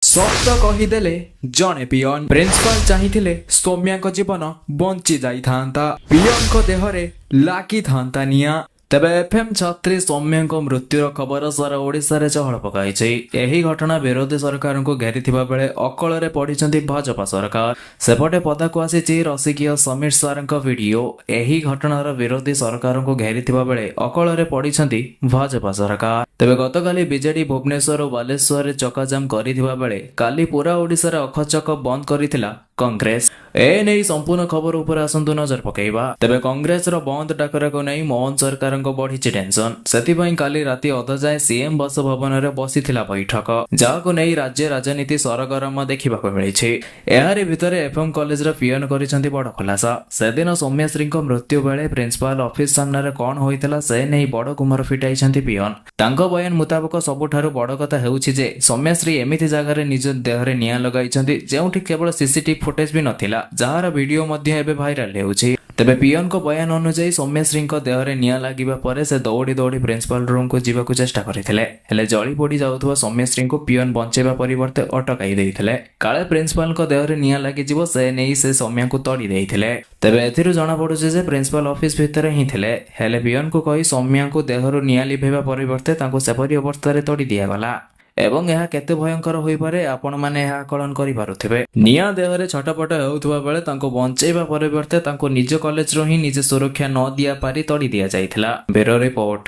ସତ କହିଦେଲେ ଜଣେ ପିଅନ ପ୍ରିନ୍ସିପାଲ ଚାହିଁଥିଲେ ସୌମ୍ୟାଙ୍କ ଜୀବନ ବଞ୍ଚି ଯାଇଥାନ୍ତା। ପିଅନଙ୍କ ଦେହରେ ଲାଗିଥାନ୍ତା ନିଆଁ। ତେବେ ଏଫଏମ୍ ଛାତ୍ରୀ ସୌମ୍ୟାଙ୍କ ମୃତ୍ୟୁର ଖବର ସାରା ଓଡ଼ିଶାରେ ଚହଳ ପକାଇଛି। ଏହି ଘଟଣା ବିରୋଧୀ ସରକାରଙ୍କୁ ଘେରିଥିବା ବେଳେ ଅକଳରେ ପଡ଼ିଛନ୍ତି ଭାଜପା ସରକାର। ସେପଟେ ପଦାକୁ ଆସିଛି ରସିକିଆ ସମୀର ସାରଙ୍କ ଭିଡିଓ। ଏହି ଘଟଣାର ବିରୋଧୀ ସରକାରଙ୍କୁ ଘେରିଥିବା ବେଳେ ଅକଳରେ ପଡ଼ିଛନ୍ତି ଭାଜପା ସରକାର। ତେବେ ଗତକାଲି ବିଜେଡି ଭୁବନେଶ୍ୱର ଓ ବାଲେଶ୍ୱରରେ ଚକାଜାମ କରିଥିବା ବେଳେ କାଲି ପୁରା ଓଡ଼ିଶାରେ ଅଖଚକ ବନ୍ଦ କରିଥିଲା କଂଗ୍ରେସ। ଏନେଇ ସମ୍ପୂର୍ଣ୍ଣ ଖବର ଉପରେ ଆସନ୍ତୁ ନଜର ପକାଇବା। ତେବେ କଂଗ୍ରେସର ବନ୍ଦ ଡାକରାକୁ ନେଇ ମୋହନ ସରକାରଙ୍କ ବଢିଛି ଟେନସନ। ସେଥିପାଇଁ କାଲି ରାତି ଅଧ ଯାଏ ସିଏମ ବାସଭବନରେ ବସିଥିଲା ବୈଠକ, ଯାହାକୁ ନେଇ ରାଜ୍ୟ ରାଜନୀତି ସରଗରମ ଦେଖିବାକୁ ମିଳିଛି। ଏହାରି ଭିତରେ ଏଫଏମ୍ କଲେଜର ପିଅନ କରିଛନ୍ତି ବଡ ଖୁଲାସା। ସେଦିନ ସୌମ୍ୟାଶ୍ରୀଙ୍କ ମୃତ୍ୟୁ ବେଳେ ପ୍ରିନ୍ସିପାଲ ଅଫିସ ସାମ୍ନାରେ କଣ ହୋଇଥିଲା ସେ ନେଇ ବଡ କୁମର ଫିଟାଇଛନ୍ତି ପିଅନ। ତାଙ୍କ ବୟାନ ମୁତାବକ ସବୁଠାରୁ ବଡ କଥା ହେଉଛି ଯେ ସୌମ୍ୟାଶ୍ରୀ ଏମିତି ଜାଗାରେ ନିଜ ଦେହରେ ନିଆଁ ଲଗାଇଛନ୍ତି ଯେଉଁଠି କେବଳ ସିସିଟିଭି ଫୁଟେଜ ବି ନଥିଲା, ଯାହାର ଭିଡିଓ ମଧ୍ୟ ଏବେ ଭାଇରାଲ ହେଉଛି। ତେବେ ପିଅନଙ୍କ ବୟାନ ଅନୁଯାୟୀ ସୌମ୍ୟାଶ୍ରୀଙ୍କ ଦେହରେ ନିଆଁ ଲାଗିବା ପରେ ସେ ଦୌଡ଼ି ଦୌଡ଼ି ପ୍ରିନ୍ସିପାଲ ରୁମକୁ ଯିବାକୁ ଚେଷ୍ଟା କରିଥିଲେ। ହେଲେ ଜଳି ପୋଡ଼ି ଯାଉଥିବା ସୌମ୍ୟାଶ୍ରୀଙ୍କୁ ପିଅନ ବଞ୍ଚାଇବା ପରିବର୍ତ୍ତେ ଅଟକାଇ ଦେଇଥିଲେ। କାଳେ ପ୍ରିନ୍ସିପାଲଙ୍କ ଦେହରେ ନିଆଁ ଲାଗିଯିବ ସେ ନେଇ ସେ ସୌମ୍ୟାଙ୍କୁ ତଡ଼ି ଦେଇଥିଲେ। ତେବେ ଏଥିରୁ ଜଣାପଡୁଛି ଯେ ପ୍ରିନ୍ସିପାଲ ଅଫିସ ଭିତରେ ହିଁ ଥିଲେ। ହେଲେ ପିଅନଙ୍କୁ କହି ସୌମ୍ୟାଙ୍କୁ ଦେହରୁ ନିଆଁ ଲିଭେଇବା ପରିବର୍ତ୍ତେ ତାଙ୍କୁ ସେପରି ଅବସ୍ଥାରେ ତଡ଼ି ଦିଆଗଲା। ଏବଂ ଏହା କେତେ ଭୟଙ୍କର ହୋଇପାରେ ଆପଣମାନେ ଏହା ଆକଳନ କରିପାରୁଥିବେ। ନିଆଁ ଦେହରେ ଛଟପଟ ହେଉଥିବା ବେଳେ ତାଙ୍କୁ ବଞ୍ଚାଇବା ପରିବର୍ତ୍ତେ ତାଙ୍କୁ ନିଜ କଲେଜରୁ ହିଁ ନିଜେ ସୁରକ୍ଷା ନ ଦିଆ ପାରି ତଡ଼ି ଦିଆଯାଇଥିଲା। ବ୍ୟୁରୋ ରିପୋର୍ଟ,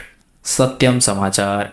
ସତ୍ୟମ ସମାଚାର।